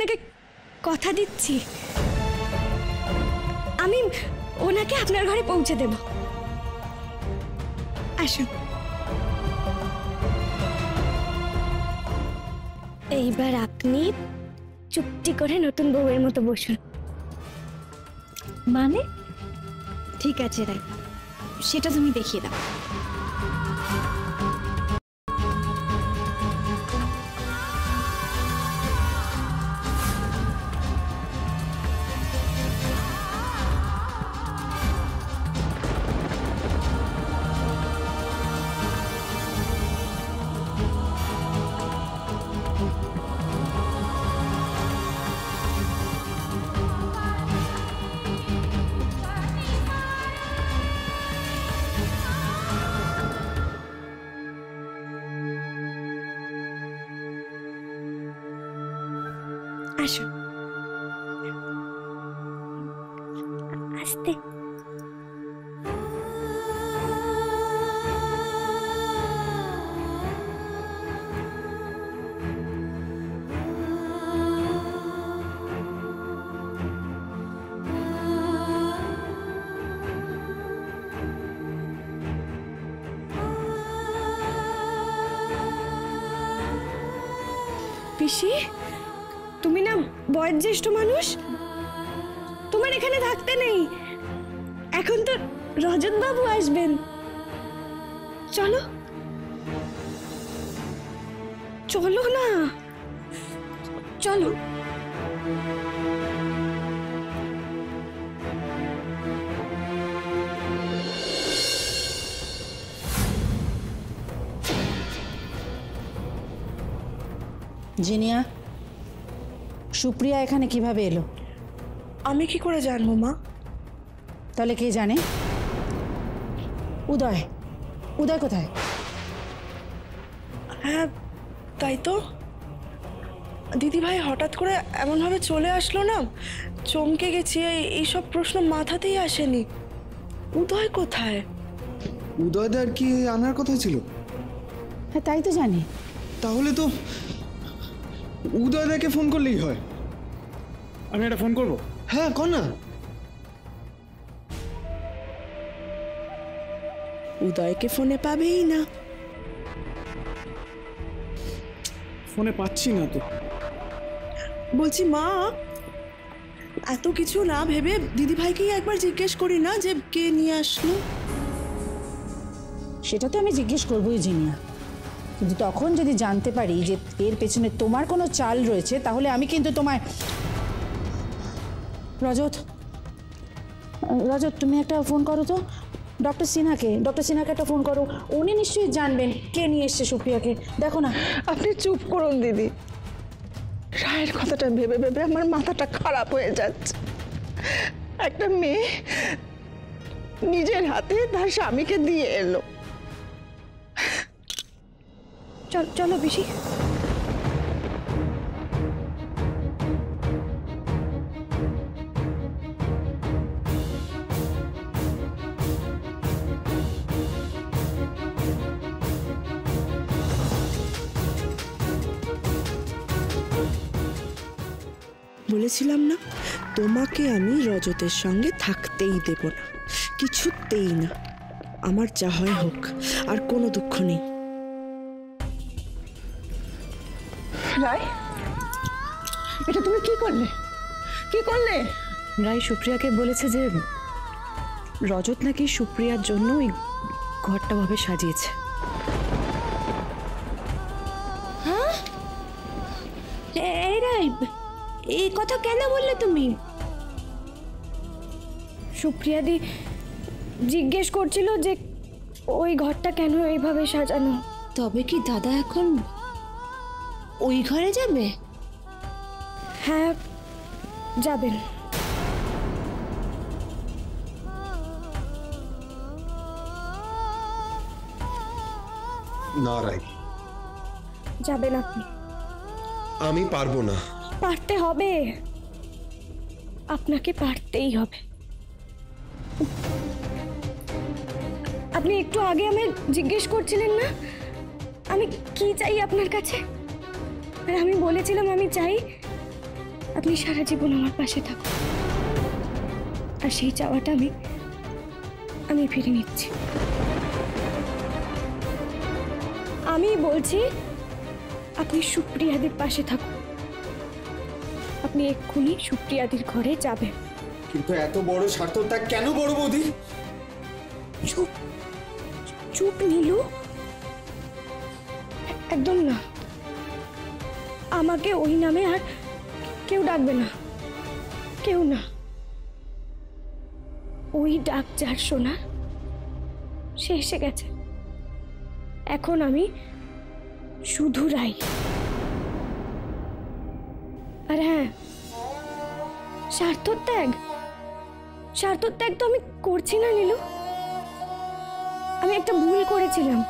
আপনাকে কথা দিচ্ছি, আমি ওনাকে আপনার ঘরে পৌঁছে দেব। আসুন। এইবার আপনি চুপটি করে নতুন বউয়ের মতো বসুন। মানে? ঠিক আছে রাই, সেটা তুমি দেখিয়ে দাও। আসুন, আস্তে। পিসি, তুমি না বয়োজ্যেষ্ঠ মানুষ, তোমার এখানে থাকতে নেই। এখন তো রজত বাবু আসবেন। চলো চলো না, চলো। জিনিয়া, সুপ্রিয়া এখানে কিভাবে এলো? আমি কি করে জানবো মা? তাহলে কে জানে? উদয়, উদয় কোথায়? হ্যাঁ তাই তো, দিদি ভাই হঠাৎ করে এমনভাবে চলে আসলো না, চমকে গেছি। এইসব প্রশ্ন মাথাতেই আসেনি। উদয় কোথায়? উদয়দার কি আনার কথা ছিল? হ্যাঁ তাই তো জানি। তাহলে তো উদয়দাকে ফোন করলেই হয়। আমি একটা ফোন করবো? হ্যাঁ কর না। উদয়কে ফোনে পাবেই না। ফোনে পাচ্ছি না তো। বলছি মা, এত কিছু না ভেবে দিদি ভাইকেই একবার জিজ্ঞেস করি না যে কে নিয়ে আসলো। সেটা তো আমি জিজ্ঞেস করবোই জিনিয়া, কিন্তু তখন যদি জানতে পারি যে এর পেছনে তোমার কোনো চাল রয়েছে, তাহলে আমি কিন্তু তোমায়... রজত, রজত তুমি একটা ফোন করো তো ডক্টর সিনহাকে একটা ফোন করো। উনি নিশ্চয়ই জানবেন কে নিয়ে এসছে সুপ্রিয়াকে। দেখো না। আপনি চুপ করুন দিদি, রায়ের কথাটা ভেবে ভেবে আমার মাথাটা খারাপ হয়ে যাচ্ছে। একটা মেয়ে নিজের হাতে তার স্বামীকে দিয়ে এলো। চলো পিসি। বলেছিলাম না তোমাকে আমি রজতের সঙ্গে থাকতেই দেব না, কিছুতেই না। আমার যা হয় হোক, আর কোনো দুঃখ নেই। রায়, এটা তুমি কি করলে? কি করলে? রায় সুপ্রিয়াকে বলেছে যে রজত নাকি সুপ্রিয়ার জন্য ওই ঘরটা ভাবে সাজিয়েছে। হ্যাঁ, এই রায়, এই কথা কেন বললে তুমি? সুপ্রিয়া দি জিজ্ঞেস করছিল যে ওই ঘরটা কেন এইভাবে সাজানো। তবে কি দাদা এখন ওই ঘরে যাবে? হ্যাঁ যাবেন। না রাই, যাবেন আপনি। আমি পারবো না। পারতে হবে, আপনাকে পারতেই হবে। আপনি একটু আগে আমায় জিজ্ঞেস করছিলেন না আমি কি চাই আপনার কাছে, আর আমি বলেছিলাম আমি চাই আপনি সারা জীবন আমার পাশে থাকুন, আর সেই চাওয়াটা আমি ফিরে নিচ্ছি। আমি বলছি আপনি সুপ্রিয়াদির পাশে থাকুন। আপনি এক্ষুনি সুপ্রিয়াদির ঘরে যাবেন। কিন্তু এত বড় স্বার্থত্যাগ কেন বড় বৌদি? চুপ চুপ নীলু, একদম না। আমাকে ওই নামে আর কেউ ডাকবে না, কেউ না। ওই ডাক যার শোনার সে এসে গেছে। এখন আমি শুধু রাই। আর হ্যাঁ, স্বার্থত্যাগ তো আমি করছি না নীলু। আমি একটা ভুল করেছিলাম,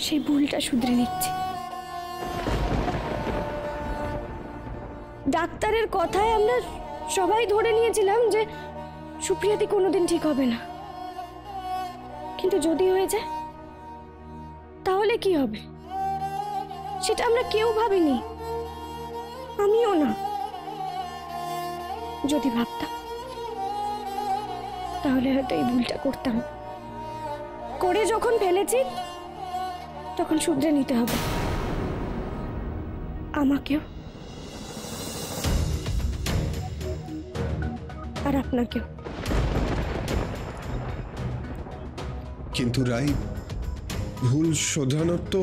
সেই ভুলটা শুধরে নিচ্ছি। ডাক্তারের কথায় আমরা সবাই ধরে নিয়েছিলাম যে সুপ্রিয়াদি কোনোদিন ঠিক হবে না, কিন্তু যদি হয়ে যায় তাহলে কি হবে সেটা আমরা কেউ ভাবিনি, আমিও না। যদি ভাবতাম তাহলে হয়তো এই ভুলটা করতাম। করে যখন ফেলেছি তখন শুধরে নিতে হবে, আমাকেও আর আপনাকেও। কিন্তু রাই, ভুল শোধরানোর তো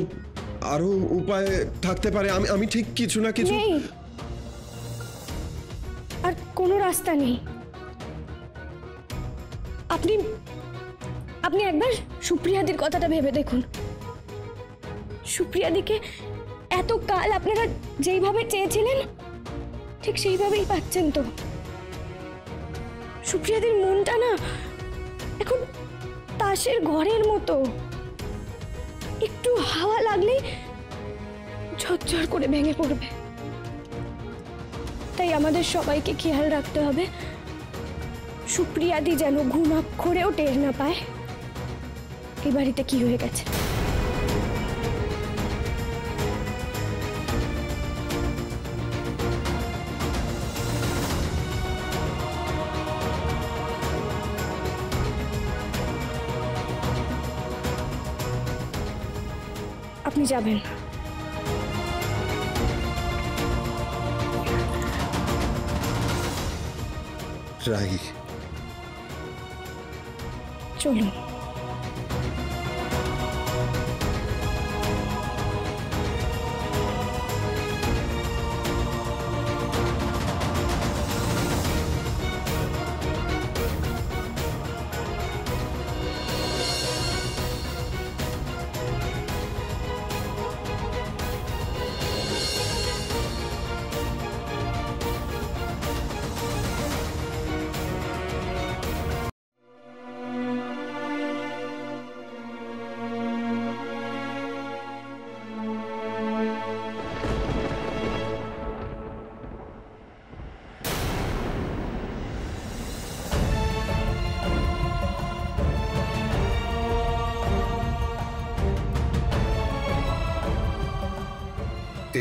আরো উপায় থাকতে পারে। আমি ঠিক কিছু না কিছু। নেই, আর কোনো রাস্তা নেই। আপনি একবার সুপ্রিয়াদির কথাটা ভেবে দেখুন। সুপ্রিয়াদিকে এত কাল আপনারা যেইভাবে চেয়েছিলেন ঠিক সেইভাবেই পাচ্ছেন তো। সুপ্রিয়াদির মনটা না এখন তাসের ঘরের মতো, একটু হাওয়া লাগলেই ঝরঝর করে ভেঙে পড়বে। তাই আমাদের সবাইকে খেয়াল রাখতে হবে সুপ্রিয়াদি যেন ঘুমাক্ষরেও টের না পায় এই বাড়িতে কি হয়ে গেছে। আপনি যাবেন। রাই, চলুন।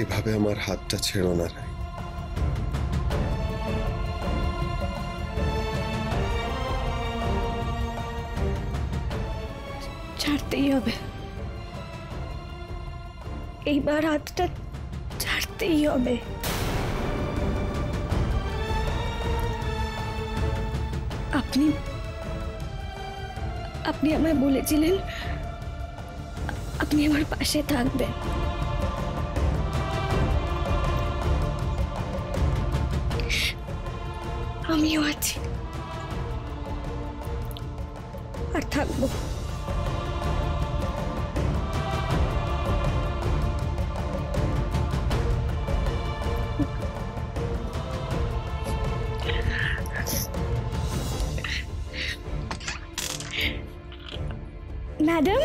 এভাবে আমার হাতটা ছেড়ো না রাই। ছাড়তেই হবে, এইবার হাতটা ছাড়তেই হবে। আপনি আপনি আমায় বলেছিলেন আপনি আমার পাশে থাকবেন। আমিও আছি আর থাকবো। ম্যাডাম,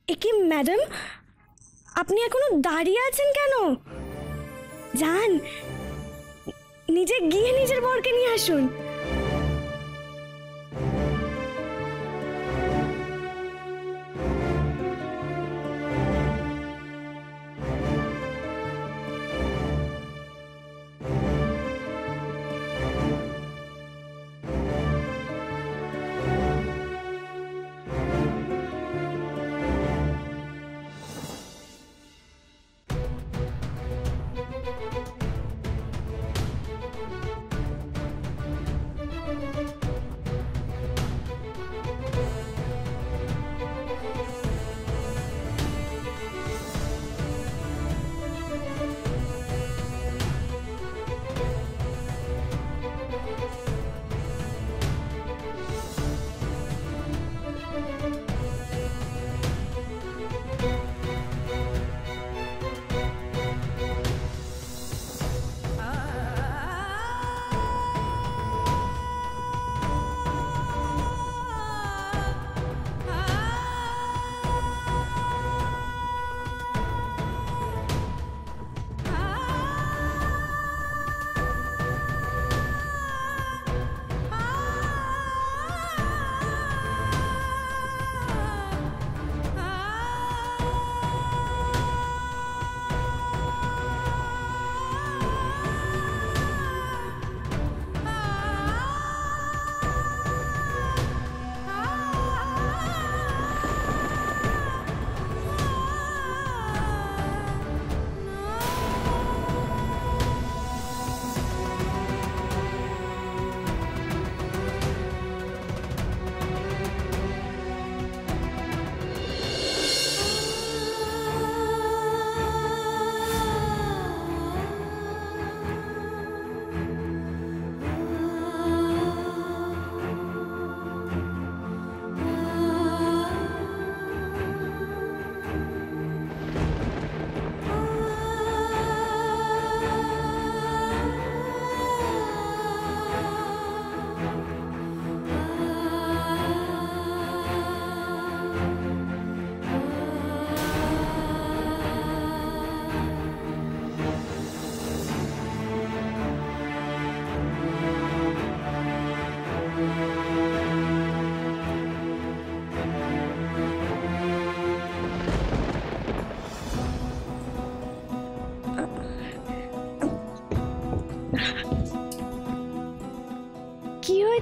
একি ম্যাডাম, আপনি এখনো দাঁড়িয়ে আছেন কেন? যান, নিজে গিয়ে নিজের বরকে নিয়ে আসুন।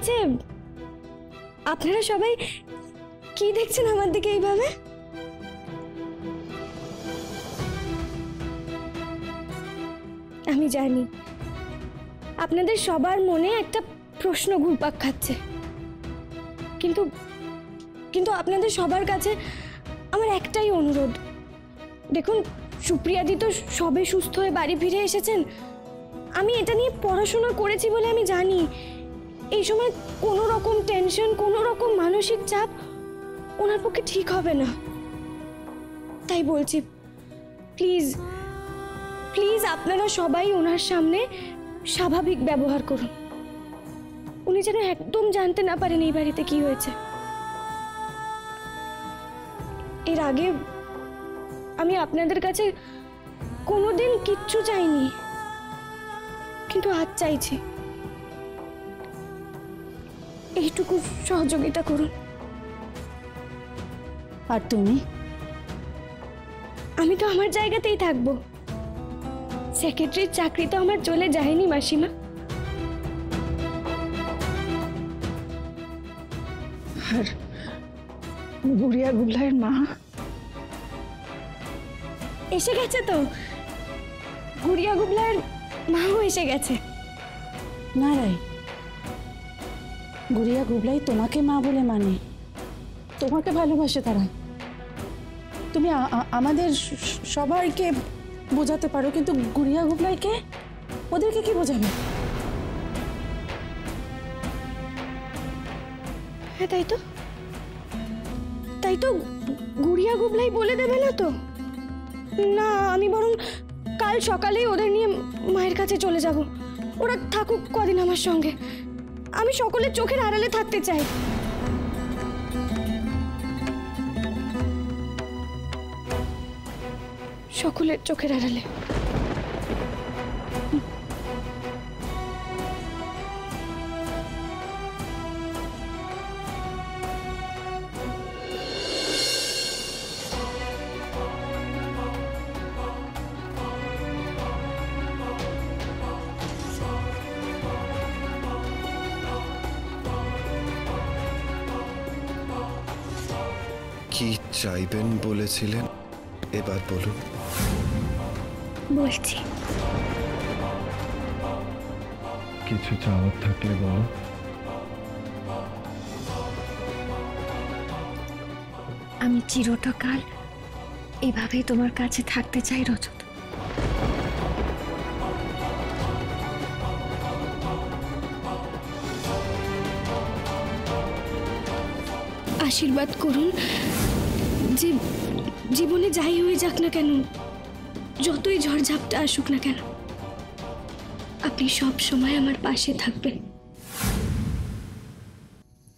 হয়েছে? আপনারা সবাই কি দেখছেন আমার দিকে এইভাবে? আমি জানি আপনাদের সবার মনে একটা প্রশ্ন ঘুরপাক খাচ্ছে, কিন্তু কিন্তু আপনাদের সবার কাছে আমার একটাই অনুরোধ। দেখুন, সুপ্রিয়াদি তো সবে সুস্থ হয়ে বাড়ি ফিরে এসেছেন। আমি এটা নিয়ে পড়াশোনা করেছি বলে আমি জানি এই সময় কোনো রকম টেনশন, কোনো রকম মানসিক চাপ ওনার পক্ষে ঠিক হবে না। তাই বলছি, প্লিজ প্লিজ আপনারা সবাই ওনার সামনে স্বাভাবিক ব্যবহার করুন। উনি যেন একদম জানতে না পারেন এই বাড়িতে কি হয়েছে। এর আগে আমি আপনাদের কাছে কোনোদিন কিচ্ছু চাইনি, কিন্তু আজ চাইছি। এইটুকু সহযোগিতা করুন। আর তুমি? আমি তো আমার জায়গাতেই থাকবো। সেক্রেটারির চাকরি তো আমার চলে যায়নি মাসিমা। আর গুড়িয়া গুবলাইয়ের মা এসে গেছে তো, গুড়িয়া গুবলার মাও এসে গেছে। না রাই, গুড়িয়া গুবলাই তোমাকে মা বলে মানে, তোমাকে ভালোবাসে তারা। তুমি আমাদের সবাইকে বোঝাতে পারো, কিন্তু গুড়িয়া গুবলাইকে ওদেরকে কি বোঝাবে? হ্যাঁ তাই তো গুড়িয়া গুবলাই বলে দেবে না তো? না, আমি বরং কাল সকালেই ওদের নিয়ে মায়ের কাছে চলে যাব। ওরা থাকুক কদিন আমার সঙ্গে। আমি সকলের চোখের আড়ালে থাকতে চাই। সকলের চোখের আড়ালে। কি চাইবেন বলেছিলেন, এবার বলুন। বলছি, কিছু চাওয়ার থাকলে বলো। আমি চিরকাল এভাবেই তোমার কাছে থাকতে চাই রজত। আশীর্বাদ করুন যে জীবনে যাই হয়ে যাক না কেন, যতই ঝড়ঝাপটা আসুক না কেন, আপনি সব সময় আমার পাশে থাকবেন।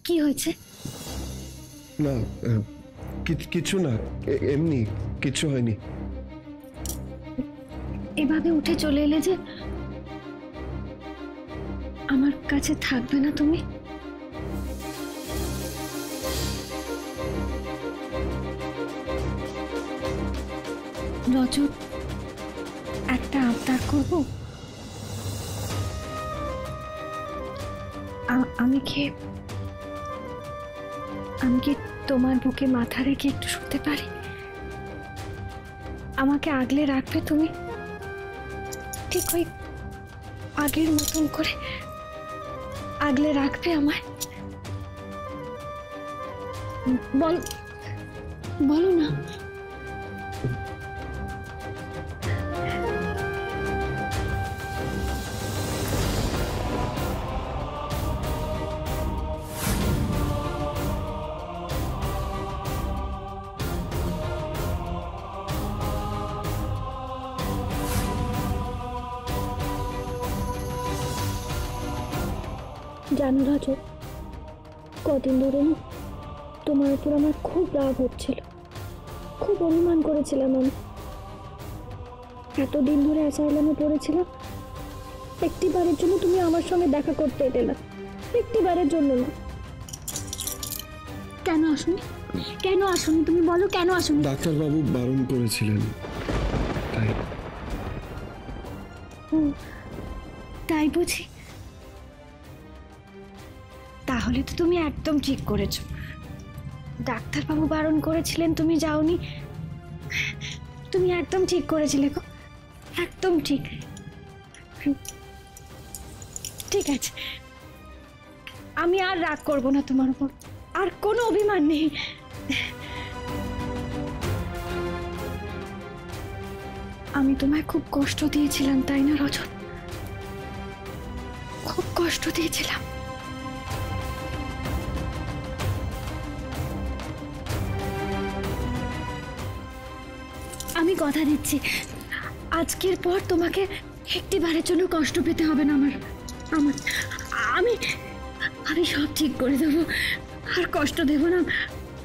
কি হয়েছে? না, কিছু না, এমনি কিছু হয়নি। এভাবে উঠে চলে এলে যে, আমার কাছে থাকবে না তুমি? রজত, একটা আবদার করব। আমি কি তোমার বুকে মাথা রেখে একটু শুতে পারি? আমাকে আগলে রাখবে তুমি? ঠিক ওই আগের মতন করে আগলে রাখবে আমায়? বলো না। জানো রাজু, কদিন ধরে না তোমার উপর আমার খুব রাগ হচ্ছিল, খুব অভিমান করেছিলাম আমি। এতদিন ধরে অ্যাসাইলামে পড়েছিলাম, একটিবারের জন্য তুমি আমার সঙ্গে দেখা করতে এলে না, একটিবারের জন্য না। কেন আসুনি? কেন আসুনি তুমি বলো, কেন আসুনি? ডাক্তারবাবু বারণ করেছিলেন, তাই। তাই বুঝি? তাহলে তো তুমি একদম ঠিক করেছো। ডাক্তারবাবু বারণ করেছিলেন, তুমি যাওনি। তুমি একদম ঠিক করেছিলে গো, একদম ঠিক। ঠিক আছে, আমি আর রাগ করবো না তোমার উপর, আর কোনো অভিমান নেই। আমি তোমায় খুব কষ্ট দিয়েছিলাম, তাই না রজত? খুব কষ্ট দিয়েছিলাম। আমি কথা দিচ্ছি, আজকের পর তোমাকে একটিবারের জন্য কষ্ট পেতে হবে না। আমার আমি আমি সব ঠিক করে দেবো, আর কষ্ট দেব না।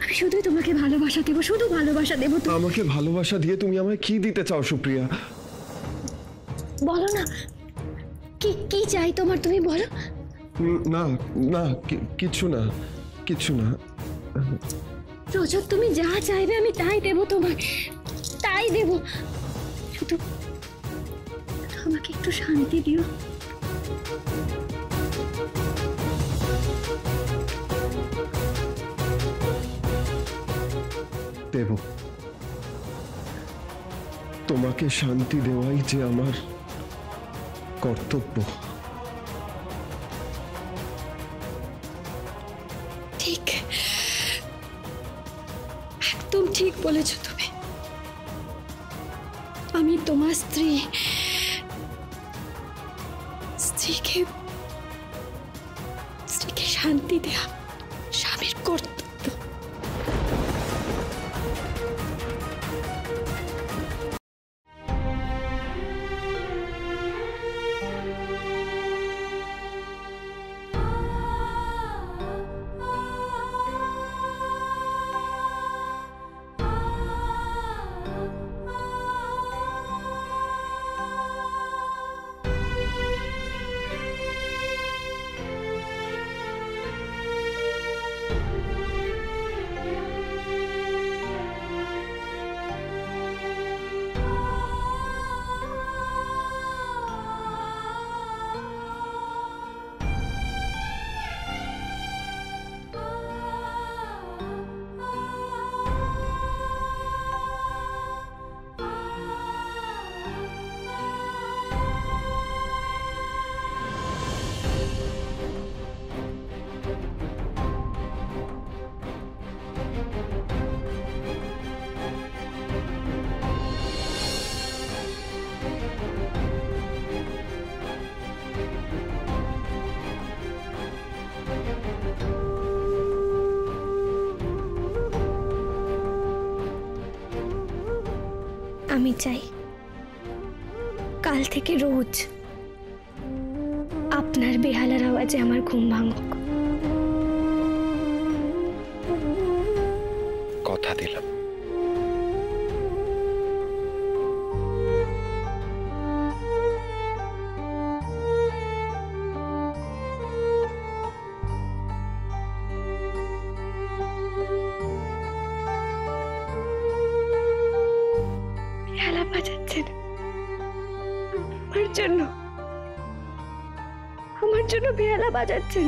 আমি শুধুই তোমাকে ভালোবাসা দেবো, শুধু ভালোবাসা দেবো। আমাকে ভালোবাসা দিয়ে তুমি আমায় কি দিতে চাও সুপ্রিয়া? বলো না, কি কি চাই তোমার, তুমি বলো। না না, কিছু না, কিছু না। রজত, তুমি যা চাইবে আমি তাই দেবো তোমায়, তাই দেবো। শুধু আমাকে একটু শান্তি দিও। দেব, তোমাকে শান্তি দেওয়াই যে আমার কর্তব্য। ঠিক, একদম ঠিক বলেছো তুমি। আমি তোমার স্ত্রীকে শান্তি দেয়া স্বামীর কর্তব্য। আমি চাই কাল থেকে রোজ আপনার বেহালার আওয়াজে আমার ঘুম ভাঙুক। কথা দিলাম। বেহালা বাজাচ্ছেন আমার জন্য বেহালা বাজাচ্ছেন।